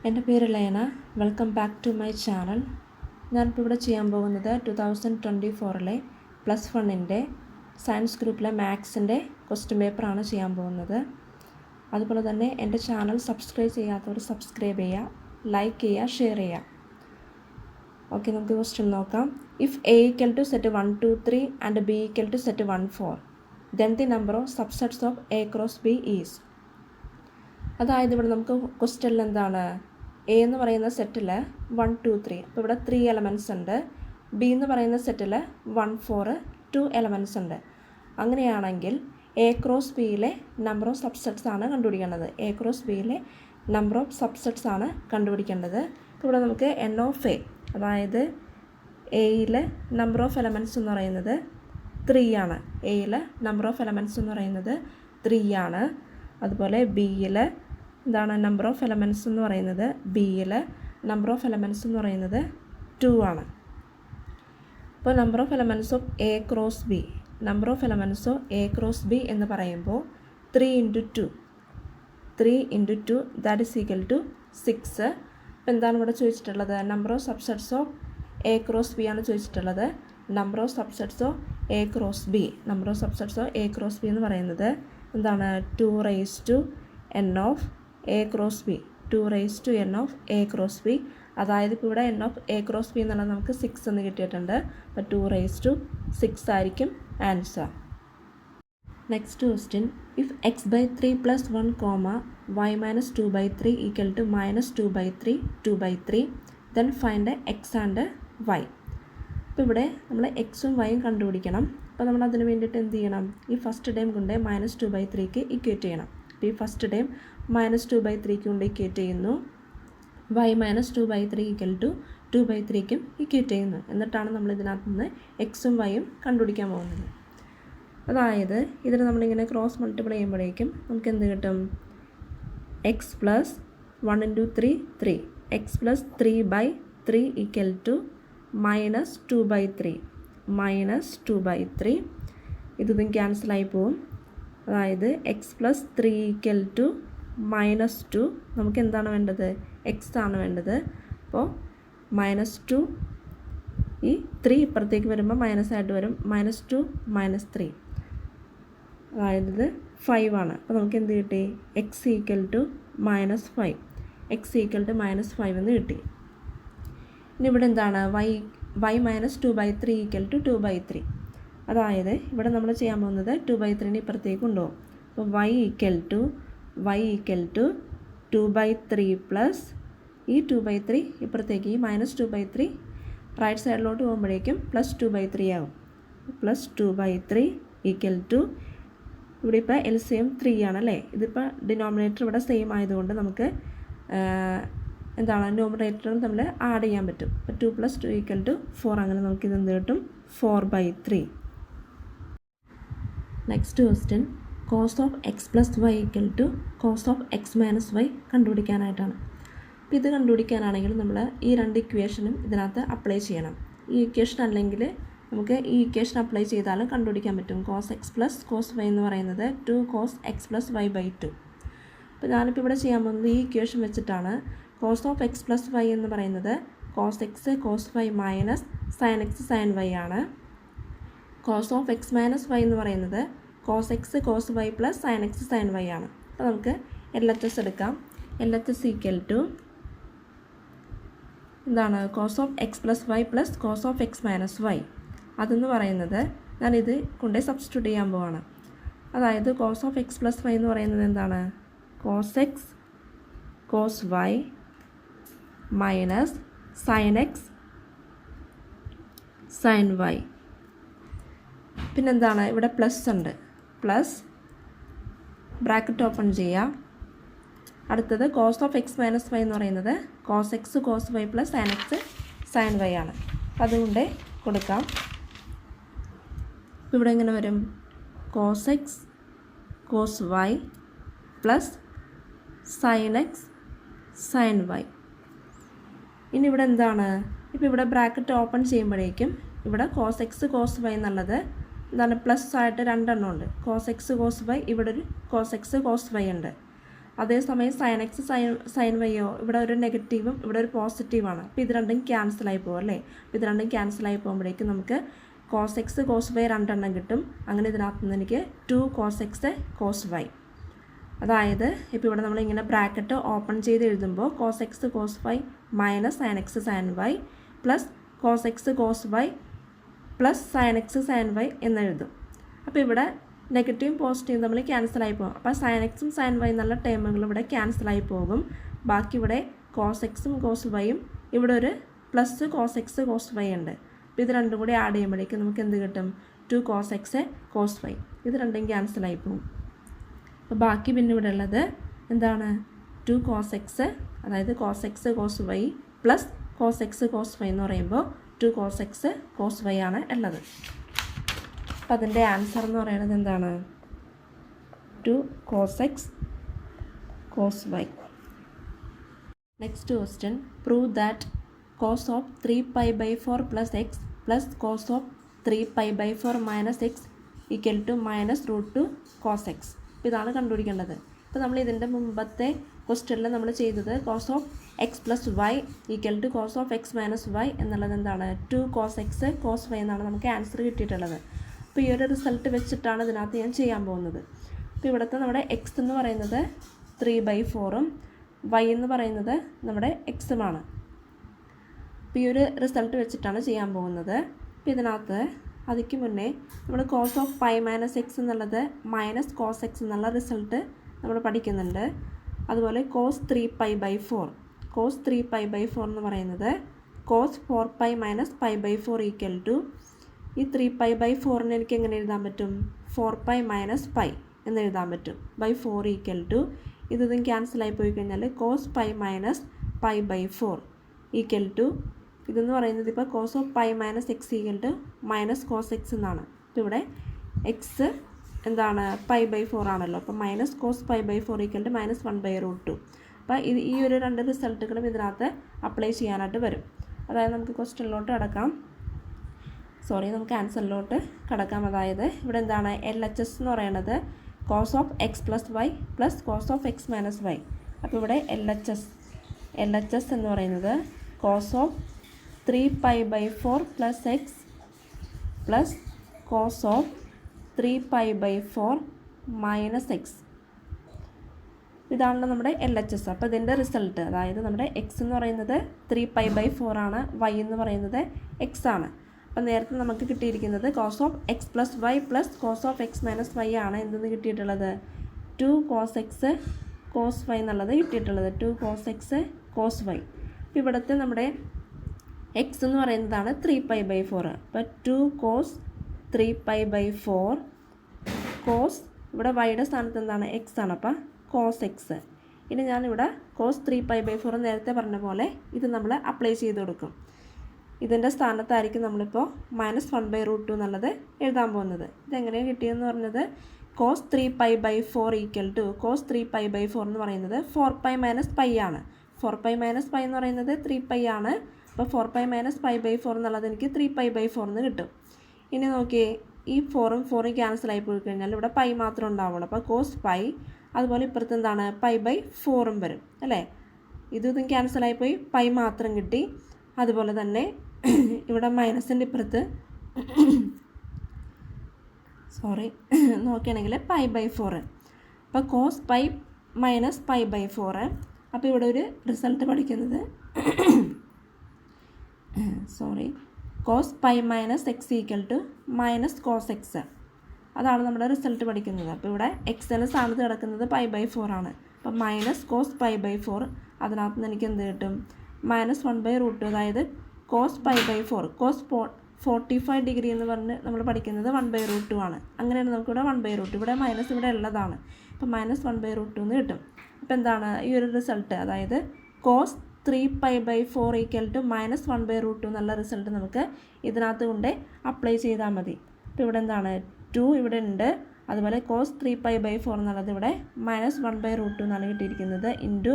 എൻ്റെ പേര് Lena. Welcome back to my channel. ഞാനിപ്പോൾ ഇവിടെ ചെയ്യാൻ പോകുന്നത് 2024 +1 സയൻസ് ഗ്രൂപ്പിലെ മാത്സിൻ്റെ ക്വസ്റ്റ്യൻ പേപ്പറാണ് ചെയ്യാൻ പോകുന്നത്. അതുപോലെ തന്നെ എൻ്റെ ചാനൽ സബ്സ്ക്രൈബ് ചെയ്യാത്തവർ സബ്സ്ക്രൈബ് ചെയ്യുക, ലൈക്ക് ചെയ്യുക, ഷെയർ ചെയ്യുക. ഓക്കെ, നമുക്ക് ക്വസ്റ്റ്യൻ നോക്കാം. If A = set 1, 2, 3 and B = set 1, 4, then the number of subsets of A cross B is. അതായത് ഇവിടെ നമുക്ക് ക്വസ്റ്റ്യനിൽ എന്താണ്, എ എന്ന് പറയുന്ന സെറ്റിൽ 1, 2, 3, അപ്പോൾ ഇവിടെ 3 എലമെൻറ്റ്സ് ഉണ്ട്. ബി എന്ന് പറയുന്ന സെറ്റിൽ 1, 4, 2 എലമെൻറ്റ്സ് ഉണ്ട്. അങ്ങനെയാണെങ്കിൽ എ ക്രോസ് ബിയിലെ നമ്പർ ഓഫ് സബ്സെറ്റ്സ് ആണ് കണ്ടുപിടിക്കേണ്ടത്. എ ക്രോസ് ബിയിലെ നമ്പർ ഓഫ് സബ്സെറ്റ്സ് ആണ് കണ്ടുപിടിക്കേണ്ടത്. ഇപ്പോൾ ഇവിടെ നമുക്ക് എൻ ഓഫ് എ, അതായത് എയിലെ നമ്പർ ഓഫ് എലമെൻറ്റ്സ് എന്ന് പറയുന്നത് 3 ആണ്. എയിലെ നമ്പർ ഓഫ് എലമെൻറ്റ്സ് എന്ന് പറയുന്നത് 3 ആണ്. അതുപോലെ ബിയിൽ എന്താണ് നമ്പർ ഓഫ് എലമെൻറ്റ്സ് എന്ന് പറയുന്നത്, ബിയിൽ നമ്പർ ഓഫ് എലമെൻറ്റ്സ് എന്ന് പറയുന്നത് 2 ആണ്. അപ്പോൾ number of elements of A cross B, number of elements of A cross B എന്ന് പറയുമ്പോൾ 3 × 2 ദാറ്റ് ഈസ് ഈക്വൽ ടു 6. അപ്പോൾ എന്താണ് ഇവിടെ ചോദിച്ചിട്ടുള്ളത്, number of subsets of A cross B ആണ് ചോദിച്ചിട്ടുള്ളത്. Number of subsets of A cross B, number of subsets of A cross B എന്ന് പറയുന്നത് എന്താണ്, 2n of A cross B, 2n of A cross B. അതായത് ഇപ്പോൾ ഇവിടെ n of A cross B എന്നുള്ളത് നമുക്ക് 6 എന്ന് കിട്ടിയിട്ടുണ്ട്. അപ്പോൾ 2^6 ആയിരിക്കും answer. Next question. If x/3 + 1, y - 2/3 = -2/3, 2/3, then find x and y. അപ്പോൾ ഇവിടെ നമ്മൾ എക്സും വൈയും കണ്ടുപിടിക്കണം. അപ്പോൾ നമ്മൾ അതിന് വേണ്ടിയിട്ട് എന്ത് ചെയ്യണം, ഈ ഫസ്റ്റ് ടൈം കൊണ്ട് -2/3ക്ക് ഇക്വേറ്റ് ചെയ്യണം. അപ്പോൾ ഈ ഫസ്റ്റ് ടൈം -2/3ക്ക് കൊണ്ട് ഇക്വേറ്റ് ചെയ്യുന്നു. y - 2/3 = 2/3ക്കും ഇക്വേറ്റ് ചെയ്യുന്നു. എന്നിട്ടാണ് നമ്മൾ ഇതിനകത്ത് നിന്ന് എക്സും വൈയും കണ്ടുപിടിക്കാൻ പോകുന്നത്. അതായത് ഇതിന് നമ്മളിങ്ങനെ ക്രോസ് മൾട്ടിപ്ലൈ ചെയ്യുമ്പോഴേക്കും നമുക്ക് എന്ത് കിട്ടും, x + 1 × 3, 3, x + 3/3 = -2/3, -2/3. ഇതും ക്യാൻസലായി പോവും. അതായത് x + 3 = -2. നമുക്ക് എന്താണ് വേണ്ടത്, x ആണ് വേണ്ടത്. അപ്പോൾ -2, ഈ 3 ഇപ്പുറത്തേക്ക് വരുമ്പോൾ മൈനസായിട്ട് വരും, -2 - 3, അതായത് ഇത് 5 ആണ്. അപ്പോൾ നമുക്ക് എന്ത് കിട്ടി, x = -5, x = -5 എന്ന് കിട്ടി. ഇനി ഇവിടെ എന്താണ്, y - 2/3 = 2/3. അതായത് ഇവിടെ നമ്മൾ ചെയ്യാൻ പോകുന്നത് 2/3 ഇപ്പുറത്തേക്ക് കൊണ്ടുപോകും. അപ്പോൾ y = 2/3 പ്ലസ് ഈ 2/3 ഇപ്പുറത്തേക്ക്, ഈ -2/3 റൈറ്റ് സൈഡിലോട്ട് പോകുമ്പോഴേക്കും +2/3 ആകും. +2/3 = ഇവിടെ ഇപ്പോൾ LCM 3 ആണല്ലേ. ഇതിപ്പോൾ ഡിനോമിനേറ്റർ ഇവിടെ സെയിം ആയതുകൊണ്ട് നമുക്ക് എന്താണ് ന്യൂമറേറ്ററും തമ്മിൽ ആഡ് ചെയ്യാൻ പറ്റും. അപ്പോൾ 2 + 2 = 4. അങ്ങനെ നമുക്ക് ഇതെന്ത് കിട്ടും, 4/3. Next question. Cos of x + y = cos of x - y കണ്ടുപിടിക്കാനായിട്ടാണ്. അപ്പോൾ ഇത് കണ്ടുപിടിക്കാനാണെങ്കിൽ നമ്മൾ ഈ രണ്ട് ഇക്വേഷനും ഇതിനകത്ത് അപ്ലൈ ചെയ്യണം. ഈ ഇക്വേഷൻ അല്ലെങ്കിൽ നമുക്ക് ഈ ഇക്വേഷൻ അപ്ലൈ ചെയ്താലും കണ്ടുപിടിക്കാൻ പറ്റും. cos x + cos y എന്ന് പറയുന്നത് 2 cos x + y/2. അപ്പോൾ ഞാനിപ്പോൾ ഇവിടെ ചെയ്യാൻ പോകുന്നത് ഈ ഇക്വേഷൻ വെച്ചിട്ടാണ്. cos ഓഫ് x + y എന്ന് പറയുന്നത് cos x cos y minus sin x sin y ആണ്. cos ഓഫ് x - y എന്ന് പറയുന്നത് cos x cos y + sin x sin y ആണ്. അപ്പോൾ നമുക്ക് LHS എടുക്കാം. LHS = എന്താണ്, cos of x + y + cos of x - y. അതെന്ന് പറയുന്നത് ഞാനിത് കൊണ്ട് സബ്സ്റ്റിറ്റ്യൂട്ട് ചെയ്യാൻ പോവാണ്. അതായത് cos ഓഫ് x + y എന്ന് പറയുന്നത് എന്താണ്, cos x cos y minus sin x sin y. പിന്നെന്താണ്, ഇവിടെ പ്ലസ് ഉണ്ട്, പ്ലസ് ബ്രാക്കറ്റ് ഓപ്പൺ ചെയ്യാം. അടുത്തത് cos ഓഫ് x - y എന്ന് പറയുന്നത് cos x cos y + sin x sin y ആണ്. അതുകൊണ്ട് കൊടുക്കാം. ഇവിടെ എങ്ങനെ വരും, cos x cos y + sin x sin y. ഇനി ഇവിടെ എന്താണ്, ഇപ്പോൾ ഇവിടെ ബ്രാക്കറ്റ് ഓപ്പൺ ചെയ്യുമ്പോഴേക്കും ഇവിടെ cos x cos y എന്നുള്ളത് എന്താണ്, പ്ലസ് ആയിട്ട് 2 എണ്ണം ഉണ്ട്. cos x cos y, ഇവിടെ ഒരു cos x cos y ഉണ്ട്. അതേസമയം സൈൻ എക്സ് സൈൻ വൈയോ ഇവിടെ ഒരു നെഗറ്റീവും ഇവിടെ ഒരു പോസിറ്റീവാണ്. അപ്പോൾ ഇത് രണ്ടും ക്യാൻസലായി പോകും അല്ലേ. അപ്പോൾ ഇത് രണ്ടും ക്യാൻസലായി പോകുമ്പോഴേക്കും നമുക്ക് കോസ് എക്സ് കോസ് വൈ രണ്ടെണ്ണം കിട്ടും. അങ്ങനെ ഇതിനകത്ത് നിന്ന് എനിക്ക് 2 കോസ് എക്സ് കോസ് വൈ. അതായത് ഇപ്പോൾ ഇവിടെ നമ്മളിങ്ങനെ ബ്രാക്കറ്റ് ഓപ്പൺ ചെയ്ത് എഴുതുമ്പോൾ cos x cos y minus sin x sin y plus cos x cos y plus sin x sin y എന്നെഴുതും. അപ്പോൾ ഇവിടെ നെഗറ്റീവും പോസിറ്റീവും തമ്മിൽ ക്യാൻസലായി പോകും. അപ്പോൾ സൈൻ എക്സും സൈൻ വൈ എന്നുള്ള ടേമുകൾ ഇവിടെ ക്യാൻസലായി പോകും. ബാക്കി ഇവിടെ കോസ് എക്സും കോസ് വൈയും ഇവിടെ ഒരു plus cos x cos y ഉണ്ട്. അപ്പോൾ ഇത് രണ്ടും കൂടി ആഡ് ചെയ്യുമ്പോഴേക്കും നമുക്ക് എന്ത് കിട്ടും? 2 കോസ് എക്സ് കോസ് വൈ. ഇത് രണ്ടും ക്യാൻസലായി പോകും. അപ്പോൾ ബാക്കി പിന്നെ ഇവിടെ ഉള്ളത് എന്താണ്? 2 കോസ് എക്സ്, അതായത് cos x cos y plus cos x cos y എന്ന് പറയുമ്പോൾ 2 കോസ് എക്സ് കോസ് വൈ ആണ് ഉള്ളത്. അപ്പോൾ അതിൻ്റെ ആൻസർ എന്ന് പറയുന്നത് എന്താണ്? 2 cos x cos y. Next question, prove that cos of 3π/4 plus x plus cos of 3π/4 minus x equal to -√2 cos x. അപ്പോൾ ഇതാണ് കണ്ടുപിടിക്കേണ്ടത്. അപ്പോൾ നമ്മൾ ഇതിൻ്റെ മുമ്പത്തെ ക്വസ്റ്റ്യനിൽ നമ്മൾ ചെയ്തത് cos of x plus y equal to cos of x minus y എന്നുള്ളത് എന്താണ്? 2 കോസ് എക്സ് കോസ് വൈ എന്നാണ് നമുക്ക് ആൻസർ കിട്ടിയിട്ടുള്ളത്. അപ്പോൾ ഈ ഒരു റിസൾട്ട് വെച്ചിട്ടാണ് ഇതിനകത്ത് ഞാൻ ചെയ്യാൻ പോകുന്നത്. അപ്പോൾ ഇവിടുത്തെ നമ്മുടെ എക്സ് എന്ന് പറയുന്നത് 3/4ഉം വൈ എന്ന് പറയുന്നത് നമ്മുടെ എക്സുമാണ്. അപ്പോൾ ഈ ഒരു റിസൾട്ട് വെച്ചിട്ടാണ് ചെയ്യാൻ പോകുന്നത്. അപ്പോൾ ഇതിനകത്ത് അതിക്ക് മുന്നേ നമ്മൾ cos of pi minus x എന്നുള്ളത് മൈനസ് കോസ് എക്സ് എന്നുള്ള റിസൾട്ട് നമ്മൾ പഠിക്കുന്നുണ്ട്. അതുപോലെ കോസ് 3π/4 കോസ് 3π/4 എന്ന് പറയുന്നത് കോസ് 4π മൈനസ് π/4 ഈക്വൽ ടു ഈ 3π/4ന് എനിക്ക് എങ്ങനെ എഴുതാൻ പറ്റും? 4π മൈനസ് പൈ എന്ന് എഴുതാൻ പറ്റും. /4 ഈക്വൽ ടു ഇതും ക്യാൻസലായി പോയി കഴിഞ്ഞാൽ cos pi minus π/4 equal to ഇതെന്ന് പറയുന്നത് ഇപ്പോൾ cos of pi minus x equal to minus cos x എന്നാണ്. അപ്പോൾ ഇവിടെ എക്സ് എന്താണ്? π/4 ആണല്ലോ. അപ്പോൾ മൈനസ് കോസ് π/4 ഈക്വൽ ടു -1/√2. അപ്പോൾ ഈ ഒരു രണ്ട് റിസൾട്ടുകളും ഇതിനകത്ത് അപ്ലൈ ചെയ്യാനായിട്ട് വരും. അതായത് നമുക്ക് ക്വസ്റ്റ്യനിലോട്ട് നമുക്ക് ആൻസറിലോട്ട് കടക്കാം. അതായത് ഇവിടെ എന്താണ്? LHS എന്ന് പറയുന്നത് cos of x plus y plus cos of x minus y. അപ്പോൾ ഇവിടെ LHS എന്ന് പറയുന്നത് cos of 3π/4 plus x plus cos of 3π/4 minus x. ഇതാണല്ലോ നമ്മുടെ LHS. അപ്പോൾ ഇതിൻ്റെ റിസൾട്ട്, അതായത് നമ്മുടെ എക്സ് എന്ന് പറയുന്നത് 3π/4 ആണ്, വൈ എന്ന് പറയുന്നത് എക്സ് ആണ്. അപ്പോൾ നേരത്തെ നമുക്ക് കിട്ടിയിരിക്കുന്നത് cos of x plus y plus cos of x minus y ആണ്. എന്തെന്ന് കിട്ടിയിട്ടുള്ളത്? 2 കോസ് എക്സ് കോസ് വൈ എന്നുള്ളത് കിട്ടിയിട്ടുള്ളത്. 2 കോസ് എക്സ് കോസ് വൈ. അപ്പോൾ ഇവിടുത്തെ നമ്മുടെ എക്സ് എന്ന് പറയുന്നതാണ് 3π/4. അപ്പോൾ 2 കോസ് 3π/4 കോസ് ഇവിടെ വൈയുടെ സ്ഥാനത്ത് എന്താണ്? എക്സ് ആണ്. അപ്പോൾ കോസ് എക്സ്. ഇനി ഞാനിവിടെ കോസ് 3π/4 നേരത്തെ പറഞ്ഞ പോലെ ഇത് നമ്മൾ അപ്ലൈ ചെയ്ത് കൊടുക്കും. ഇതിൻ്റെ സ്ഥാനത്തായിരിക്കും നമ്മളിപ്പോൾ -1/√2 എന്നുള്ളത് എഴുതാൻ പോകുന്നത്. ഇതെങ്ങനെയാണ് കിട്ടിയെന്ന് പറഞ്ഞത്? കോസ് 3π/4 ഈക്വൽ ടു കോസ് 3π/4 എന്ന് പറയുന്നത് 4π മൈനസ് പൈ ആണ്. 4π മൈനസ് പൈ എന്ന് പറയുന്നത് 3π ആണ്. അപ്പോൾ 4π മൈനസ് π/4 എന്നുള്ളത് എനിക്ക് 3π/4 എന്ന് കിട്ടും. ഇനി നോക്കിയേ, ഈ 4ഉം 4ഉം ക്യാൻസലായി പോയി കഴിഞ്ഞാൽ ഇവിടെ പൈ മാത്രം ഉണ്ടാവുള്ളൂ. അപ്പോൾ കോസ് പൈ, അതുപോലെ ഇപ്പുറത്ത് എന്താണ്? π/4ഉം വരും അല്ലേ. ഇതും ക്യാൻസലായി പോയി, പൈ മാത്രം കിട്ടി. അതുപോലെ തന്നെ ഇവിടെ മൈനസിൻ്റെ ഇപ്പുറത്ത് നോക്കുകയാണെങ്കിൽ π/4. അപ്പോൾ കോസ് പൈ മൈനസ് π/4. അപ്പോൾ ഇവിടെ ഒരു റിസൾട്ട് പഠിക്കുന്നത് cos pi minus x equal to minus cos x. അതാണ് നമ്മുടെ റിസൾട്ട് പഠിക്കുന്നത്. അപ്പോൾ ഇവിടെ എക്സിന് സ്ഥാനത്ത് കിടക്കുന്നത് π/4 ആണ്. അപ്പോൾ മൈനസ് കോസ് π/4, അതിനകത്ത് നിന്ന് എനിക്ക് എന്ത് കിട്ടും? -1/√2. അതായത് കോസ് π/4 കോസ് 45 ഡിഗ്രി എന്ന് പറഞ്ഞ് നമ്മൾ പഠിക്കുന്നത് 1/√2 ആണ്. അങ്ങനെയാണ് നമുക്കിവിടെ 1/√2, ഇവിടെ മൈനസ് ഇവിടെ ഉള്ളതാണ്. അപ്പോൾ -1/√2 എന്ന് കിട്ടും. അപ്പോൾ എന്താണ് ഈ ഒരു റിസൾട്ട്? അതായത് കോസ് 3π/4 ഈക്വൽ ടു -1/√2 എന്നുള്ള റിസൾട്ട് നമുക്ക് ഇതിനകത്ത് കൊണ്ട് അപ്ലൈ ചെയ്താൽ മതി. അപ്പോൾ ഇവിടെ എന്താണ്? 2 ഇവിടെ ഉണ്ട്. അതുപോലെ കോസ് 3π/4 എന്നുള്ളത് ഇവിടെ -1/√2 എന്നാണ് കിട്ടിയിരിക്കുന്നത്. Into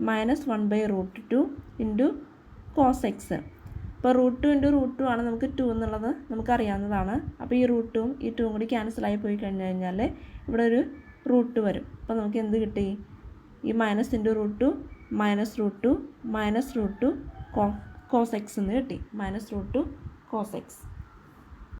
-1/√2 into cos x. ഇപ്പോൾ √2 ഇൻറ്റു √2 ആണ് നമുക്ക് 2 എന്നുള്ളത് നമുക്കറിയാവുന്നതാണ്. അപ്പോൾ ഈ √2ഉം ഈ 2ഉം കൂടി ക്യാൻസലായി പോയി കഴിഞ്ഞാൽ ഇവിടെ ഒരു √2 വരും. അപ്പോൾ നമുക്ക് എന്ത് കിട്ടി? ഈ minus into √2 minus √2 minus √2 cos x എന്ന് കിട്ടി. Minus √2 cos X.